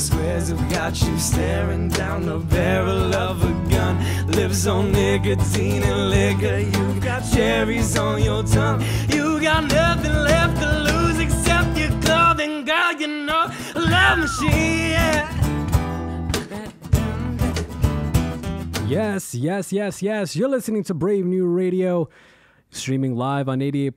swears who got you staring down the barrel of a gun. Lives on nicotine and liquor. You got cherries on your tongue. You got nothing left to lose except your clothing, girl. You know, a love machine, yeah. Yes, yes, yes, yes. You're listening to Brave New Radio, streaming live on 88.7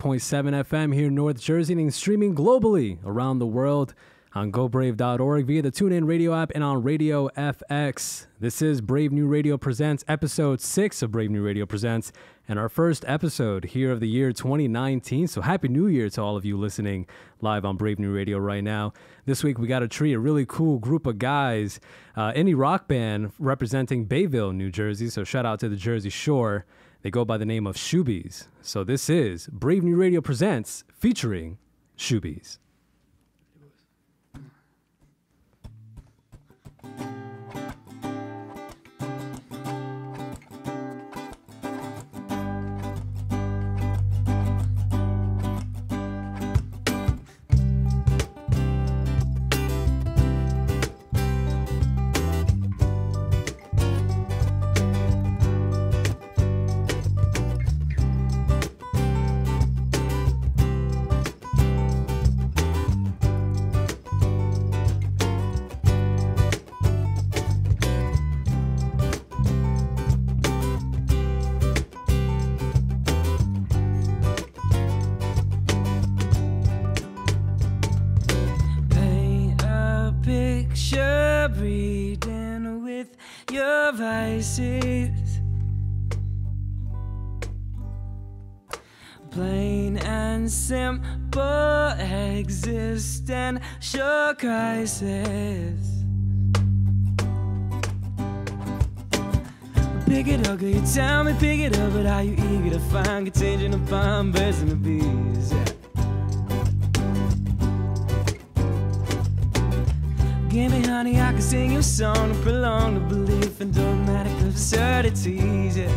FM here in North Jersey and streaming globally around the world on GoBrave.org via the TuneIn Radio app and on Radio FX. This is Brave New Radio Presents, episode 6 of Brave New Radio Presents, and our first episode here of the year 2019. So happy New Year to all of you listening live on Brave New Radio right now. This week we got a treat, a really cool group of guys, indie rock band representing Bayville, New Jersey. So shout out to the Jersey Shore. They go by the name of Shoobies. So this is Brave New Radio Presents featuring Shoobies. Breathing with your vices, plain and simple existential crisis. Pick it up, girl, you tell me pick it up, but are you eager to find contingent upon birds and the bees? Yeah. Give me honey, I can sing you a song to prolong the belief in dogmatic absurdities, yeah.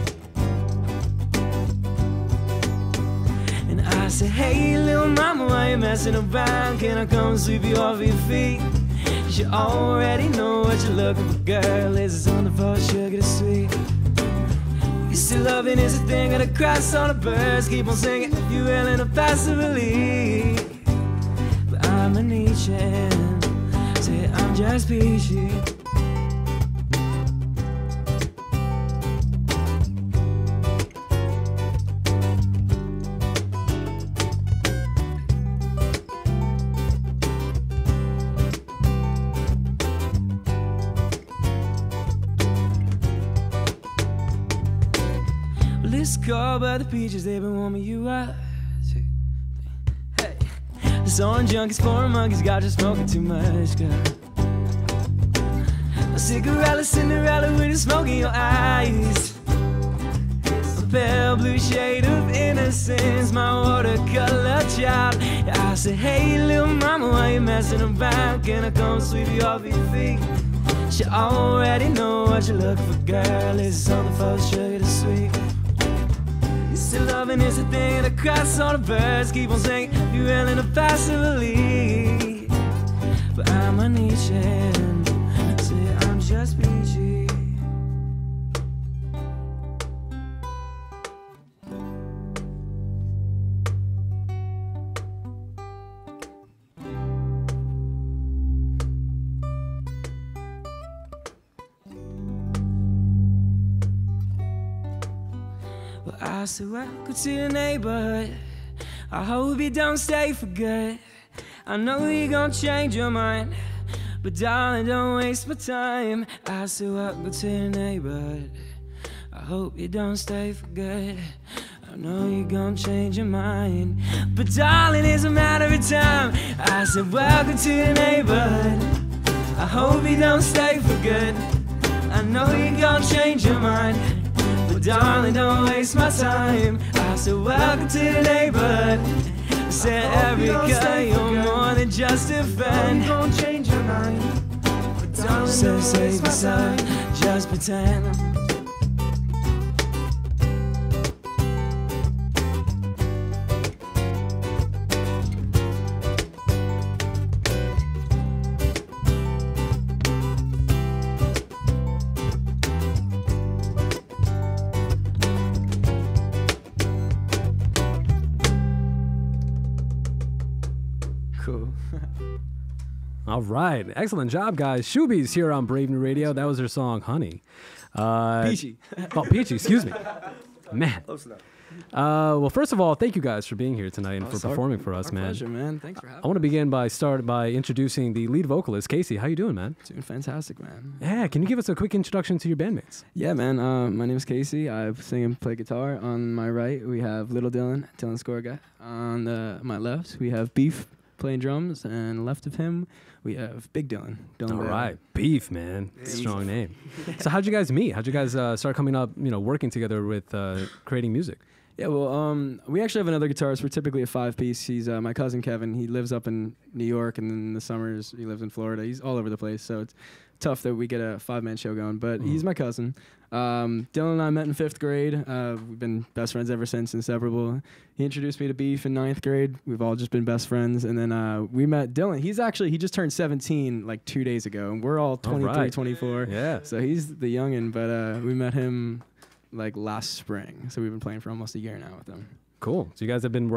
And I say, hey little mama, why you messing around? Can I come sweep you off your feet? You already know what you're looking for, girl. Is it's on the floor, sugar to sweet. You see loving is a thing of the cross on the birds. Keep on singing if you're willing to passively. But I'm a Nietzsche. I'm just peachy. Well, it's cold, but the peaches, they've been warming you up. Hey, this orange junkies, foreign monkeys got you smoking too much, girl. A cigarette, Cinderella with a smoke in your eyes. A pale blue shade of innocence, my watercolor child. I say, hey little mama, why you messing around? Can I come sweep you off your feet? She already know what you're looking for, girl. Is something for sugar to sweet? You see loving is a thing that cracks on the birds. Keep on singing, you're willing to passively. But I'm a Nietzsche. Just peachy. Well, I said welcome to the neighborhood. I hope you don't stay for good. I know you're gonna change your mind, but darling, don't waste my time. I said welcome to the neighborhood. I hope you don't stay for good. I know you're gonna change your mind, but darling, it's a matter of time. I said welcome to the neighborhood. I hope you don't stay for good. I know you're gonna change your mind, but darling, don't waste my time. I said welcome to the neighborhood. I said Erica, you're more than just a friend. You gon' change your mind, but darling, so save yourself, just pretend. Cool. All right. Excellent job, guys. Shoobies here on Brave New Radio. That was their song, Honey. Peachy. Oh, Peachy, excuse me. Man. Close enough. Well, first of all, thank you guys for being here tonight and for performing for us, our man. Pleasure, man. Thanks for having me. I want to begin by introducing the lead vocalist, Casey. How you doing, man? Doing fantastic, man. Yeah, can you give us a quick introduction to your bandmates? Yeah, man. My name is Casey. I sing and play guitar. On my right, we have Little Dylan Scorga. On my left, we have Beef playing drums, and left of him, we have Big Dylan. All right, Beef, man. Strong name. So how'd you guys meet? How'd you guys start coming up, working together with creating music? Yeah, well, we actually have another guitarist. We're typically a 5-piece. He's my cousin Kevin. He lives up in New York, and then in the summers he lives in Florida. He's all over the place, so it's tough that we get a 5-man show going. But he's my cousin. Dylan and I met in 5th grade. We've been best friends ever since, inseparable. He introduced me to Beef in 9th grade. We've all just been best friends. And then we met Dylan. He just turned 17 like 2 days ago, and we're all 23, 24. Yeah. So he's the youngin', but we met him like last spring. So we've been playing for almost a year now with him. Cool. So you guys have been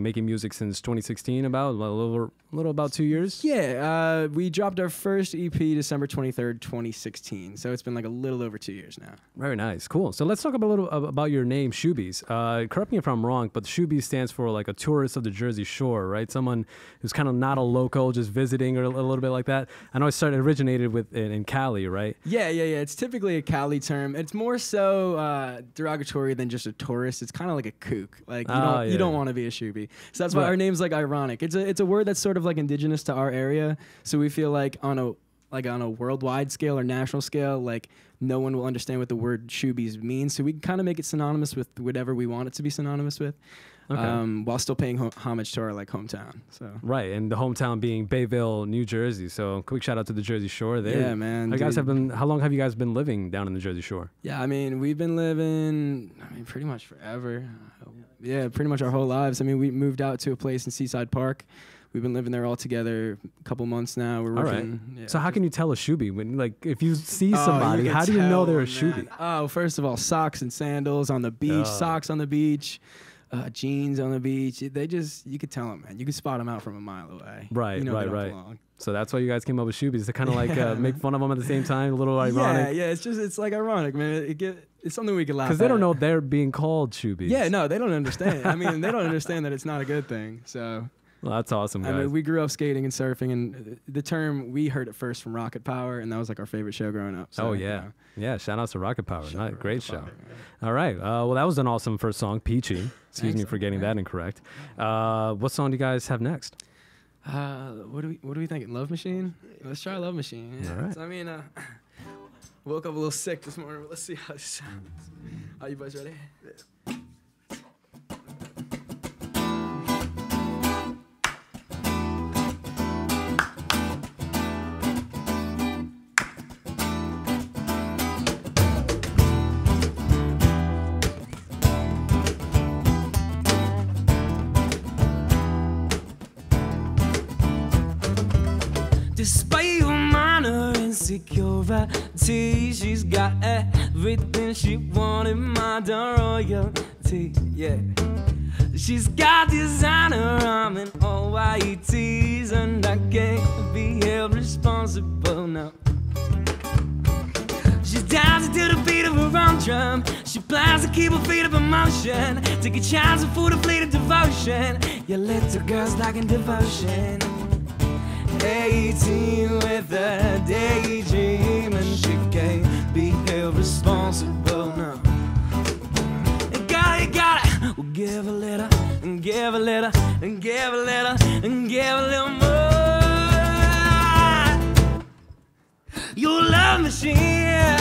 making music since 2016, about a little about 2 years? Yeah, we dropped our first EP December 23rd, 2016. So it's been like a little over 2 years now. Very nice. Cool. So let's talk a little about your name, Shoobies. Correct me if I'm wrong, but Shoobies stands for like a tourist of the Jersey Shore, right? Someone who's kind of not a local, just visiting, or a little bit like that. I know it originated in Cali, right? Yeah. It's typically a Cali term. It's more so derogatory than just a tourist. It's kind of like a kook. Like you don't want to be a shoobie. So that's why our name's like ironic. It's a word that's sort of like indigenous to our area. So we feel like on a worldwide scale or national scale, like no one will understand what the word shoobies means. So we kind of make it synonymous with whatever we want it to be synonymous with. Okay. While still paying homage to our like hometown. So right, and the hometown being Bayville, New Jersey. So quick shout out to the Jersey Shore there. Yeah, man. How long have you guys been living down in the Jersey Shore? Yeah, I mean, we've been living, pretty much forever. Yeah, pretty much our whole lives. I mean, we moved out to a place in Seaside Park. We've been living there all together a couple months now. We're working. Right. Yeah, so how can you tell a shoobie when, like, if you see somebody, how do you know they're a shoobie? Oh, first of all, socks and sandals on the beach, socks on the beach. Jeans on the beach. You could tell them, man. You could spot them out from a mile away. Right, right. So that's why you guys came up with Shoobies, to kind of like make fun of them at the same time, a little ironic. Yeah. It's like ironic, man. It's something we can laugh at. Because they don't know they're being called Shoobies. Yeah, no, they don't understand. I mean, they don't understand that it's not a good thing. So. Well, that's awesome, guys. I mean, we grew up skating and surfing, and the term, we heard it first from Rocket Power, and that was like our favorite show growing up. So, Yeah, shout outs to Rocket Power. Great show. All right. Well, that was an awesome first song, Peachy. Excuse me for getting that incorrect. What song do you guys have next? What are we thinking? Love Machine? Let's try Love Machine. Yeah. All right. So, I mean, woke up a little sick this morning, but let's see how this sounds. Are you boys ready? Yeah. Despite your minor insecurity, she's got everything she wanted, modern royalty, yeah. She's got designer arm and all white tees, and I can't be held responsible, no. She's dancing to the beat of her own drum. She plans to keep her feet up in motion. Take a chance for the fleet of devotion. Your little girl's like in devotion. 18 with a daydream, and she can't be held responsible, no. You got it, we'll give a little, and give a little, and give a little, and give a little more. Your love machine.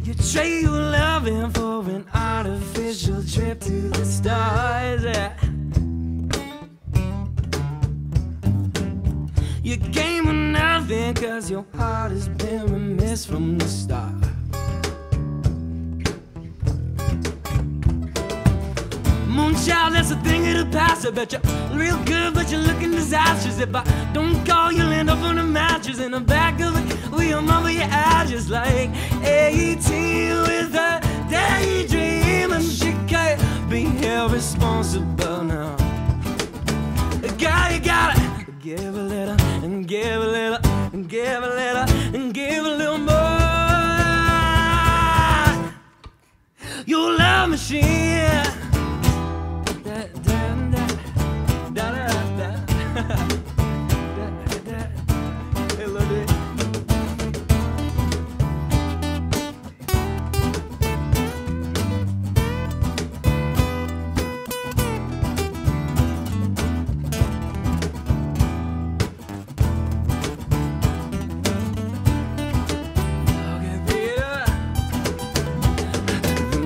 You trade your loving for an artificial trip to the stars, yeah. You came with nothing, cause your heart has been remiss from the start. Moonchild, that's a thing of the past. I bet you're real good, but you're looking disastrous. If I don't call, you'll end up on a mattress in the back of it with your mother, your ass just like 18 machine. Da, da, da, da, da, da. Hey, look it.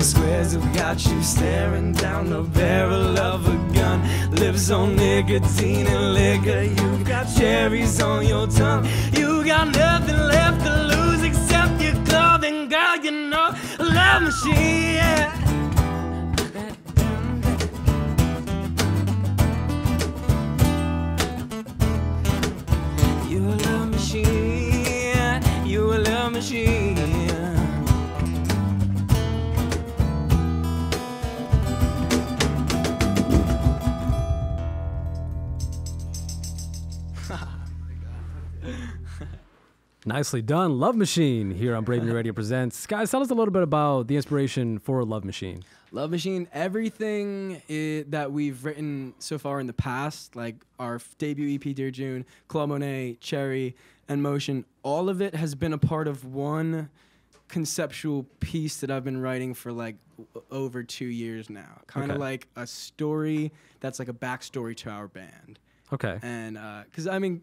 Squares have got you staring down the barrel of a gun. Lives on nicotine and liquor. You've got cherries on your tongue. You got nothing left to lose except your clothing, girl. You know, a love machine. Yeah. You a love machine. You a love machine. Nicely done. Love Machine here on Brave New Radio Presents. Guys, tell us a little bit about the inspiration for Love Machine. Love Machine, everything that we've written so far in the past, like our debut EP, Dear June, Claude Monet, Cherry, and Motion, all of it has been a part of one conceptual piece that I've been writing for like over 2 years now. Kind of like a story that's like a backstory to our band. Okay. And because I mean,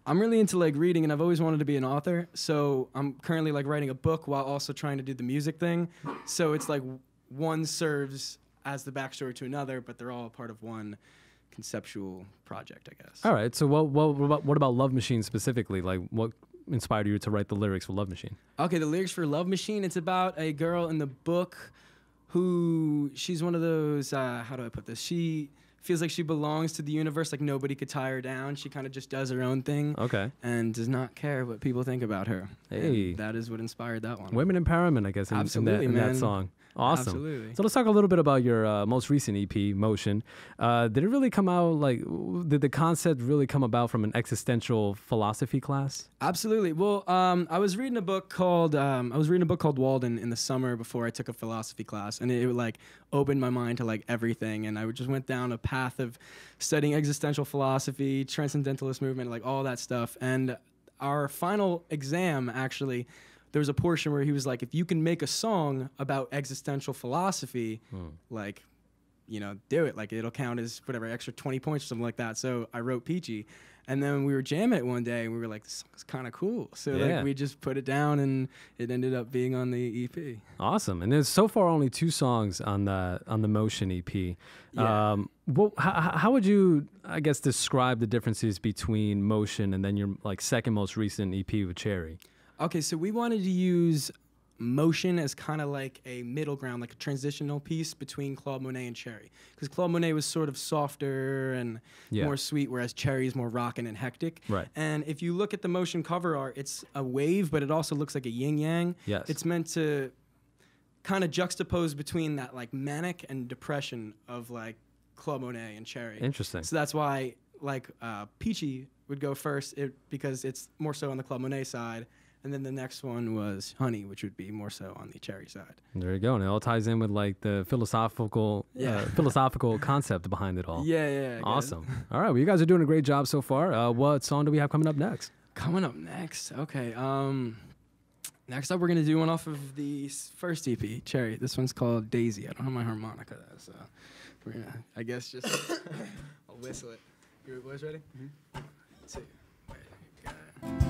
I'm really into like reading, and I've always wanted to be an author. So I'm currently like writing a book while also trying to do the music thing. So it's like one serves as the backstory to another, but they're all part of one conceptual project, I guess. All right. So what about Love Machine specifically? Like, what inspired you to write the lyrics for Love Machine? Okay, the lyrics for Love Machine, it's about a girl in the book who, she's one of those, how do I put this? She feels like she belongs to the universe, like nobody could tie her down. She kind of just does her own thing. Okay. And does not care what people think about her. Hey. And that is what inspired that one. Women empowerment, I guess, in that song. Awesome. Absolutely. So let's talk a little bit about your most recent EP, Motion. Did it really come out, like, did the concept really come about from an existential philosophy class? Absolutely. Well, I was reading a book called Walden in the summer before I took a philosophy class, and it like opened my mind to like everything. And I just went down a path of studying existential philosophy, transcendentalist movement, like all that stuff. And our final exam, actually, there was a portion where he was like, if you can make a song about existential philosophy, like, you know, do it. Like, it'll count as whatever, extra 20 points or something like that. So I wrote Peachy. And then we were jamming it one day, and we were like, this song's kind of cool. So like, we just put it down, and it ended up being on the EP. Awesome. And there's so far only 2 songs on the Motion EP. Yeah. How would you, I guess, describe the differences between Motion and then your like second most recent EP with Cherry? Okay, so we wanted to use Motion as kind of like a middle ground, like a transitional piece between Claude Monet and Cherry. Because Claude Monet was sort of softer and more sweet, whereas Cherry is more rockin' and hectic. Right. And if you look at the Motion cover art, it's a wave, but it also looks like a yin-yang. Yes. It's meant to kind of juxtapose between that like manic and depression of like Claude Monet and Cherry. Interesting. So that's why like Peachy would go first because it's more so on the Claude Monet side. And then the next one was Honey, which would be more so on the Cherry side. There you go. And it all ties in with like the philosophical concept behind it all. Yeah. Awesome. All right. Well, you guys are doing a great job so far. What song do we have coming up next? Coming up next. Okay. Next up, we're going to do one off of the first EP, Cherry. This one's called Daisy. I don't have my harmonica, though, so we're going to, I guess, just I'll whistle it. You boys ready? 2. Wait, got it.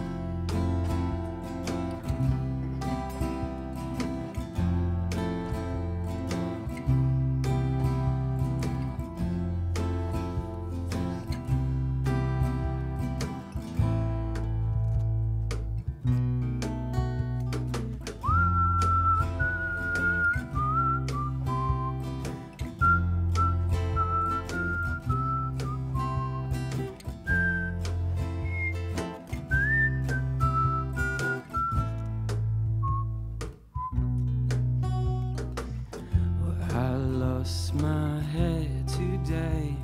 My head today,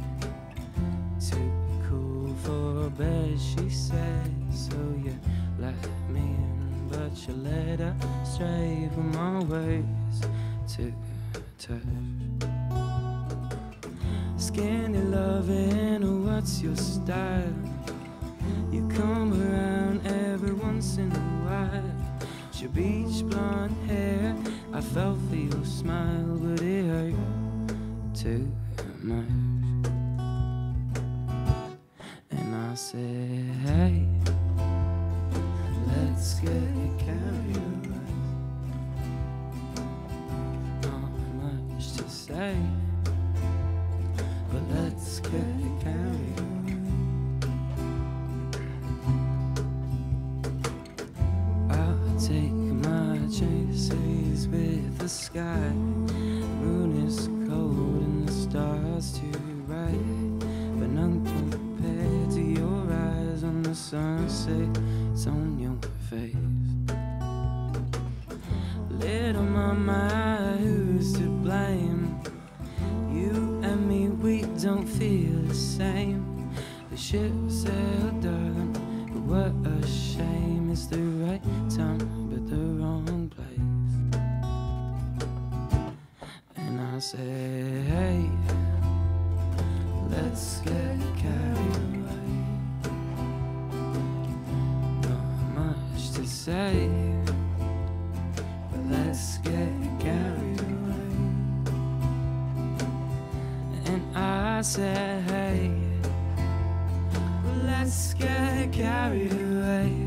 too cool for bed, she said. So you let me in, but you led her stray from my ways. Too touch. Skinny loving, oh, what's your style? You come around every once in a while. Your beach blonde hair, I fell for your smile, but it hurt too much. And I said, hey, let's get carried away. Not much to say, but let's get carried away. Take my chances with the sky. Moon is cold and the stars too bright, but none compared to your eyes on the sunset. It's on your face. Little mama, who's to blame? You and me, we don't feel the same. The ship sailed, darling, but what a shame. It's the right time, but the wrong place. And I say, hey, let's get carried away. Not much to say, but let's get carried away. And I say, hey, let's get carried away.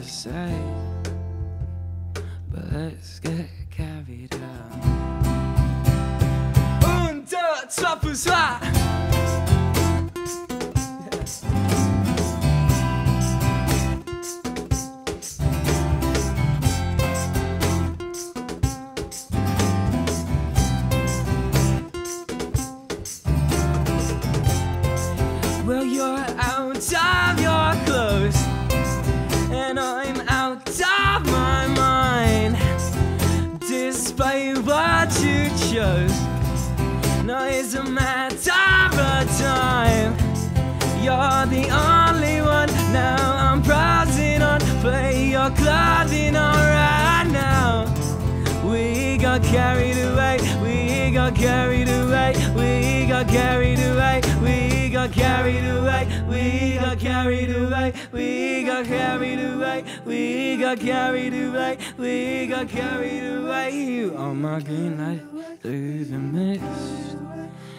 Say, but let's get carried out. Un, deux, trois pour soi. Well, you're out of your clothes, and I'm out of my mind. Despite what you chose, no, it's a matter of time. You're the only one. Now I'm browsing on. Play your clothing on right now. We got carried away. We got carried away. We got carried away. We got carried away. We got carried away. We got carried away. We got carried away. We got carried away. You are my green light through the mist,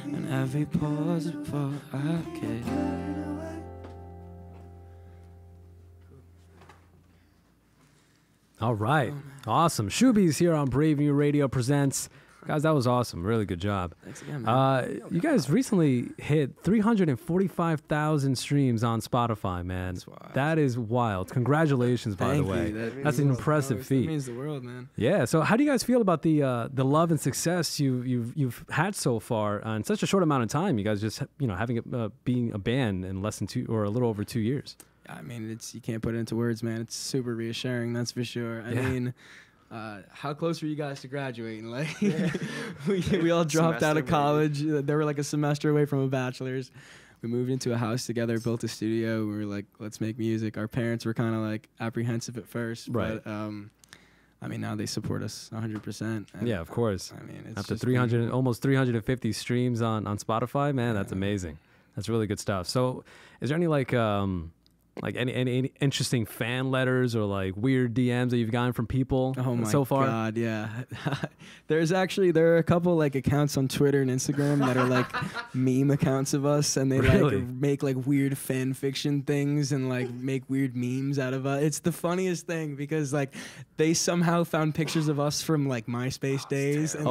and every pause before I kiss. All right. Awesome. Shoobies here on Brave New Radio presents. Guys, that was awesome. Really good job. Thanks again, man. You guys recently hit 345,000 streams on Spotify, man. That is wild. Congratulations, by the way. That's an impressive feat. That means the world, man. Yeah. So, how do you guys feel about the love and success you've had so far in such a short amount of time? You guys just having being a band in less than 2 or a little over 2 years. I mean, you can't put it into words, man. It's super reassuring, that's for sure. I mean, how close were you guys to graduating? Like, we all dropped out of college. They were like a semester away from a bachelor's. We moved into a house together, built a studio. We were like, let's make music. Our parents were kind of like apprehensive at first, right? But I mean, now they support us 100%. Yeah, of course. I mean, it's after just almost 350 streams on Spotify, man, that's amazing. That's really good stuff. So, is there any like any interesting fan letters or like weird DMs that you've gotten from people so far? Oh my God, yeah. There are a couple like accounts on Twitter and Instagram that are like meme accounts of us, and they like make like weird fan fiction things and like make weird memes out of us. It's the funniest thing because like they somehow found pictures of us from like MySpace days, and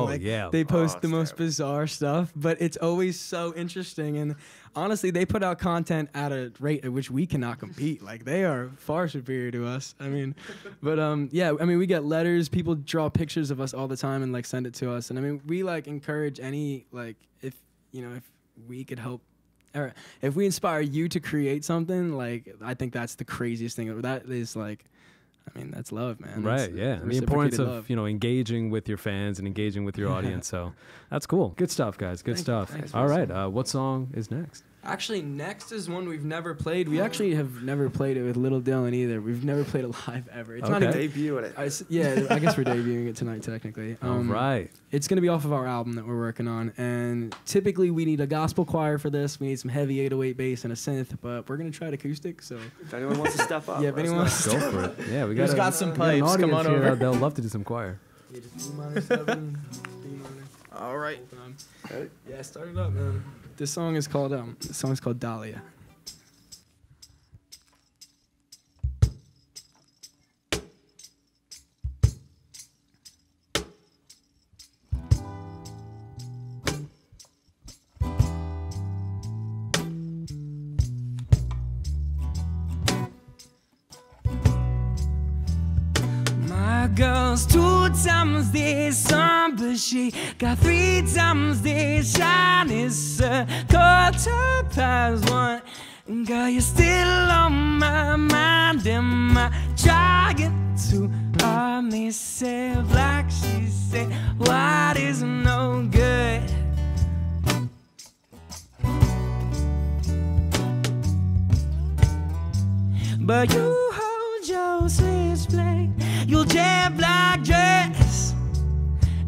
they post the most bizarre stuff, but it's always so interesting. And honestly, they put out content at a rate at which we cannot compete. Like, they are far superior to us. I mean, but yeah, I mean, we get letters. People draw pictures of us all the time and like send it to us. And I mean, we like encourage any, like, if we could help, or if we inspire you to create something, like, I think that's the craziest thing. That is like, I mean, that's love, man. Right, yeah. The importance of, engaging with your fans and engaging with your audience. So that's cool. Good stuff, guys. Good stuff. Thanks, all right. What song is next? Actually, next is one we've never played. We actually have never played it with Little Dylan either. We've never played it live ever. It's not even Debuting it. I guess we're debuting it tonight, technically. All right. It's going to be off of our album that we're working on. And typically we need a gospel choir for this. We need some heavy 808 bass and a synth, but we're going to try it acoustic. So if anyone wants to step up, yeah, if anyone wants to Go for it. Yeah, we got some pipes. Come on over. They'll love to do some choir. yeah, just D minor 7, B minor. All right. Yeah, start it up, man. This song is called Dahlia. My girl's 2 times the sun, but she got 3 times the shine. It's a 1:15. And girl, you're still on my mind. Am I trying to harm myself like she said? What is no good? But you hold your switchblade, your jet black dress,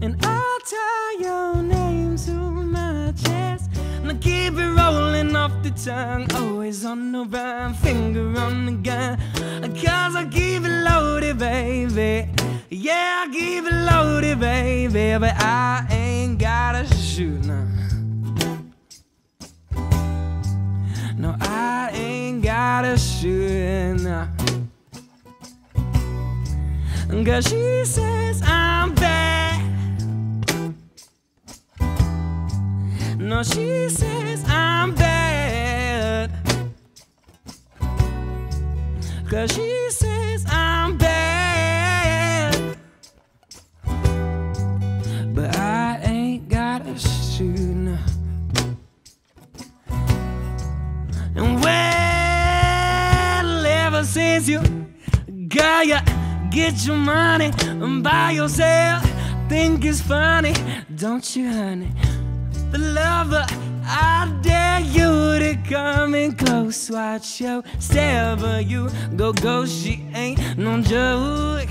and I'll tie your name to my chest. Now keep it rolling off the tongue, always on the run, finger on the gun. 'Cause I keep it loaded, baby. Yeah, I keep it loaded, baby. But I ain't gotta shoot now. No, I ain't gotta shoot now. 'Cause she says I'm bad. No, she says I'm bad. 'Cause she says I'm bad. But I ain't gotta shoot now. And well, ever since you got your get your money and buy yourself, think it's funny, don't you, honey? But lover, I dare you to come in close. Watch your step, but you go, she ain't no joke.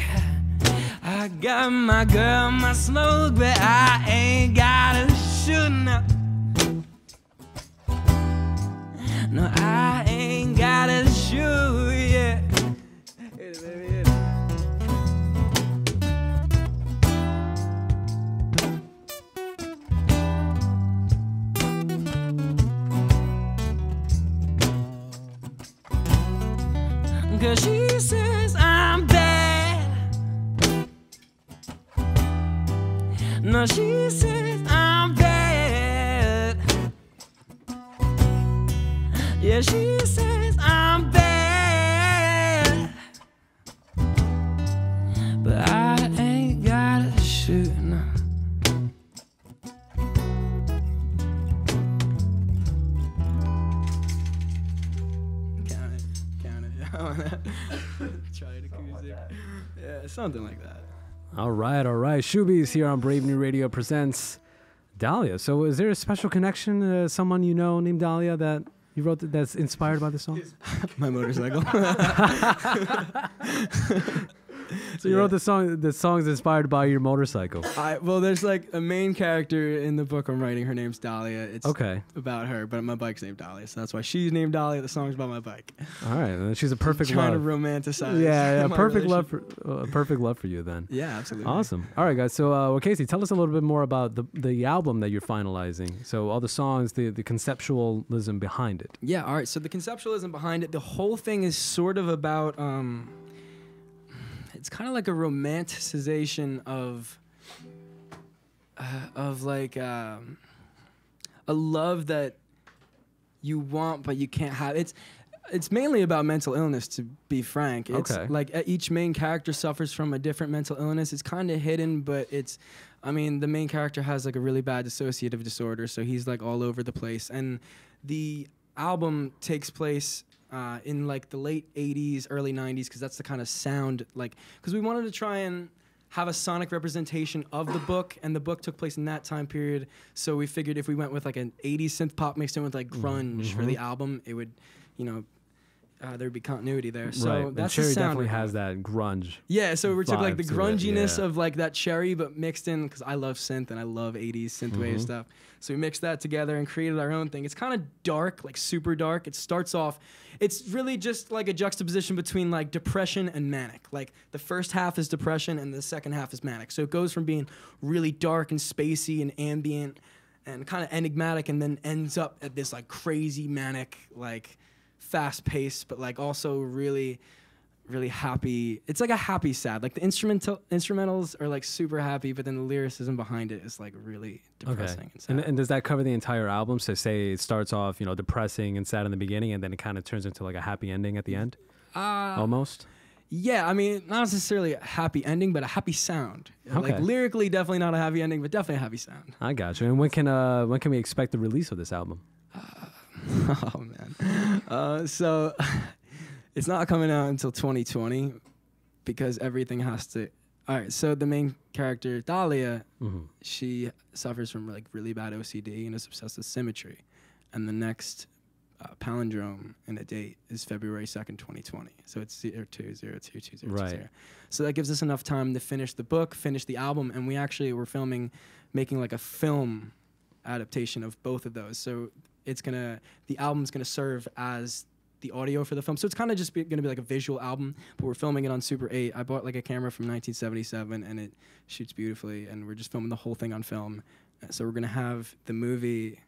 I got my girl, my smoke, but I ain't gotta shoot now. No, I ain't gotta shoot, yeah. Hit it, baby, hit it. Cause she says I'm bad. No, she says I'm bad. Yeah, she says I'm bad. But I ain't gotta shoot now. Count it. Try it acoustic. Yeah, something like that. All right. Shoobies here on Brave New Radio presents Dahlia. So is there a special connection to someone you know named Dahlia that you wrote that's inspired by the song? My motorcycle. So you wrote the song. The song is inspired by your motorcycle. Well, there's like a main character in the book I'm writing. Her name's Dahlia. It's about her, but my bike's named Dahlia, so that's why she's named Dahlia. The song's about my bike. All right, and she's a perfect trying love. to romanticize. Yeah, perfect love for you then. Yeah, absolutely. Awesome. All right, guys. So, well, Casey, tell us a little bit more about the album that you're finalizing. So, all the songs, the conceptualism behind it. Yeah. All right. So the conceptualism behind it, the whole thing is sort of about. It's kind of like a romanticization of like a love that you want but you can't have. It's mainly about mental illness, to be frank. It's like each main character suffers from a different mental illness. It's kind of hidden, but the main character has like a really bad dissociative disorder, so he's like all over the place. And the album takes place in like the late 80s, early 90s, because that's the kind of sound, like, because we wanted to try and have a sonic representation of the book, and the book took place in that time period. So we figured if we went with like an 80s synth pop mixed in with like grunge for the album, it would, you know, there'd be continuity there. So right. that's Cherry the sound definitely has that grunge. Yeah, so we took like the grunginess yeah. of like that Cherry, but mixed in, because I love synth and I love 80s synthwave stuff. So we mixed that together and created our own thing. It's kind of dark, like super dark. It starts off, it's really just like a juxtaposition between like depression and manic. Like the first half is depression and the second half is manic. So it goes from being really dark and spacey and ambient and kind of enigmatic, and then ends up at this like crazy manic, like fast paced, but like also really, really happy. It's like a happy sad. Like the instrumentals are like super happy, but then the lyricism behind it is like really depressing and sad. And does that cover the entire album? So say it starts off, you know, depressing and sad in the beginning, and then it kind of turns into like a happy ending at the end? Almost? Yeah, I mean, not necessarily a happy ending, but a happy sound. Okay. Like lyrically, definitely not a happy ending, but definitely a happy sound. I got you. And when can we expect the release of this album? Oh man. So it's not coming out until 2020 because everything has to. All right. So the main character, Dahlia, she suffers from like really bad OCD and is obsessed with symmetry. And the next palindrome in a date is February 2nd, 2020. So it's 02022020. Right. So that gives us enough time to finish the book, finish the album, and we actually were making like a film adaptation of both of those. So the album's gonna serve as the audio for the film. So it's kind of just gonna be like a visual album, but we're filming it on Super 8. I bought like a camera from 1977 and it shoots beautifully, and we're just filming the whole thing on film. So we're gonna have the movie,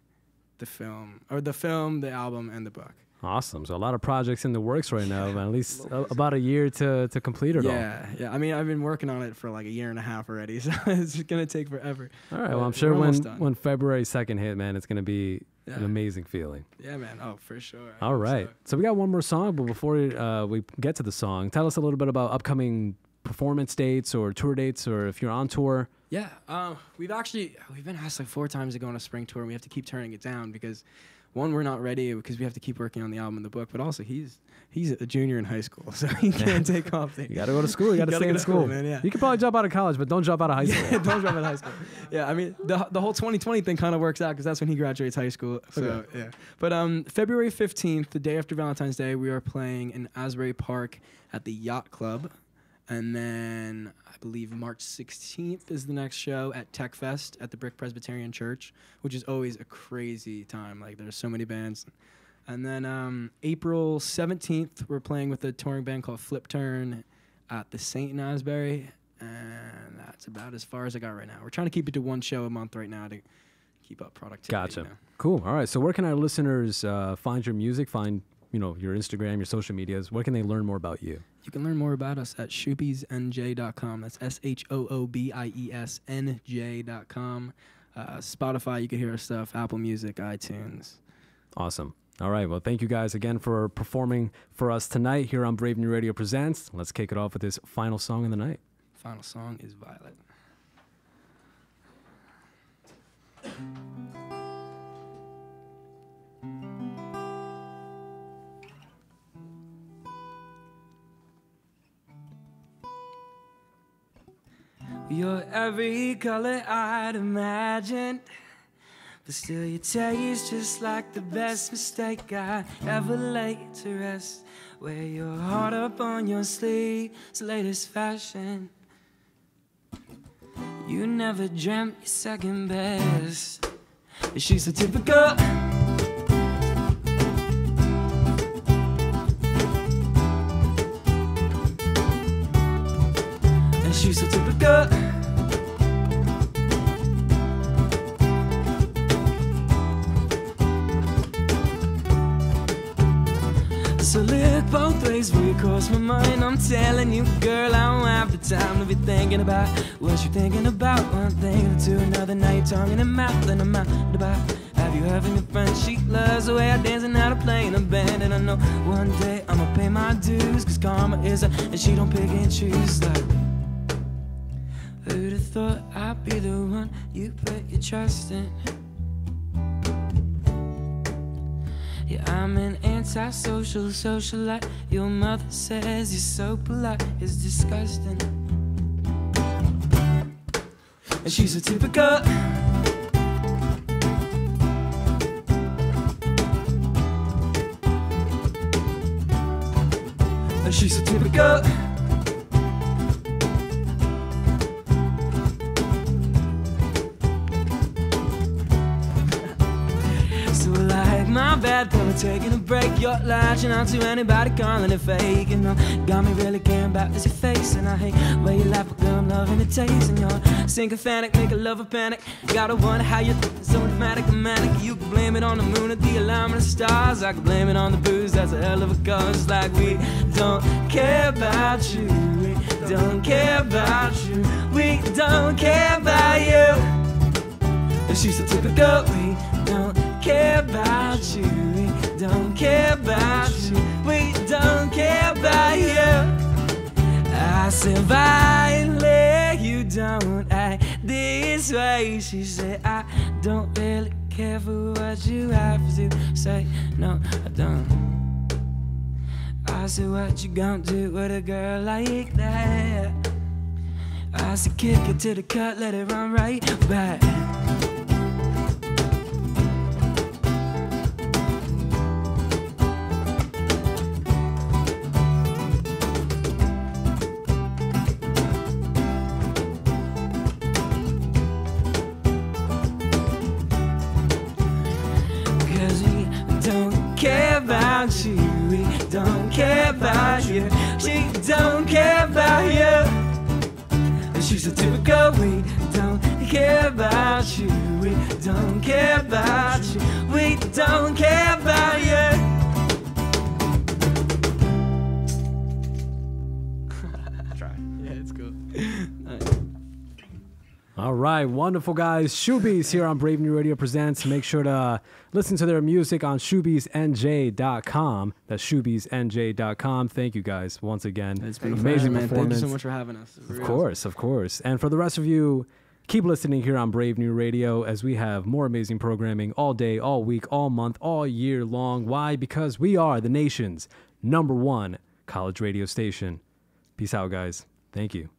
the film, the album, and the book. Awesome. So a lot of projects in the works right now, at least about a year to complete it all. Yeah. I mean, I've been working on it for like a year and a half already, so it's gonna take forever. All right. Well, I'm sure when February 2nd hit, man, it's gonna be an amazing feeling. Yeah, man. Oh, for sure. All right. So we got one more song, but before we get to the song, tell us a little bit about upcoming performance dates or tour dates, or if you're on tour. Yeah. We've been asked like 4 times to go on a spring tour, and we have to keep turning it down because, one, we're not ready because we have to keep working on the album and the book, but also he's a junior in high school, so he can't take off. You got to go to school. You got to stay in school, man. Yeah. You can probably drop out of college, but don't drop out of high school. Yeah, don't drop out of high school. Yeah, I mean, the whole 2020 thing kind of works out because that's when he graduates high school. So, okay. Yeah. But February 15th, the day after Valentine's Day, we are playing in Asbury Park at the Yacht Club. And then I believe March 16th is the next show at Tech Fest at the Brick Presbyterian Church, which is always a crazy time. Like, there's so many bands. And then April 17th, we're playing with a touring band called Flip Turn at the St. in Asbury. And that's about as far as I got right now. We're trying to keep it to one show a month right now to keep up productivity. Gotcha. You know? Cool. All right. So where can our listeners find your music, find your Instagram, your social medias? Where can they learn more about you? You can learn more about us at shoobiesnj.com. That's SHOOBIESNJ.com. Spotify, you can hear our stuff. Apple Music, iTunes. Awesome. All right. Well, thank you guys again for performing for us tonight here on Brave New Radio Presents. Let's kick it off with this final song of the night. Final song is Violet. You're every color I'd imagined, but still your taste just like the best mistake I ever laid to rest. Wear your heart up on your sleeve, it's the latest fashion. You never dreamt your second best. She's so typical. She's so typical. So look both ways before you cross my mind. I'm telling you, girl, I don't have the time to be thinking about what you're thinking about. One thing to another, now you're tongue in the mouth, and I'm out about. Have you heard from your friend? She loves the way I dance and how to play in a band. And I know one day I'ma pay my dues, cause karma is and she don't pick and choose. Like, who'd have thought I'd be the one you put your trust in? Yeah, I'm an antisocial socialite. Your mother says you're so polite, it's disgusting. And she's a typical. And she's a typical. My bad, but we're taking a break. You're latching on to anybody calling it fake. And no, got me really caring about is your face. And I hate where you laugh, but girl, I'm loving the taste. And you're sycophantic, make a lover panic. Gotta wonder how you're so dramatic and manic. You can blame it on the moon or the alignment of stars. I can blame it on the booze, that's a hell of a cause. Like we don't care about you, we don't care about you, we don't care about you. And she's so typical, we don't care about you, we don't care about you, we don't care about you. I said, Violet, you don't act this way. She said, I don't really care for what you have to say. No, I don't. I said, what you gonna do with a girl like that? I said, kick it to the cut, let it run right back. You, we don't care about you, she don't care about you. And she's a typical, we don't care about you, we don't care about you, we don't care about you. Try. Yeah, it's cool. All right, wonderful guys. Shoobies here on Brave New Radio Presents. Make sure to listen to their music on shoobiesnj.com. That's shoobiesnj.com. Thank you guys once again. It's been amazing man. performance. Thank you so much for having us. Of course, of course. And for the rest of you, keep listening here on Brave New Radio as we have more amazing programming all day, all week, all month, all year long. Why? Because we are the nation's #1 college radio station. Peace out, guys. Thank you.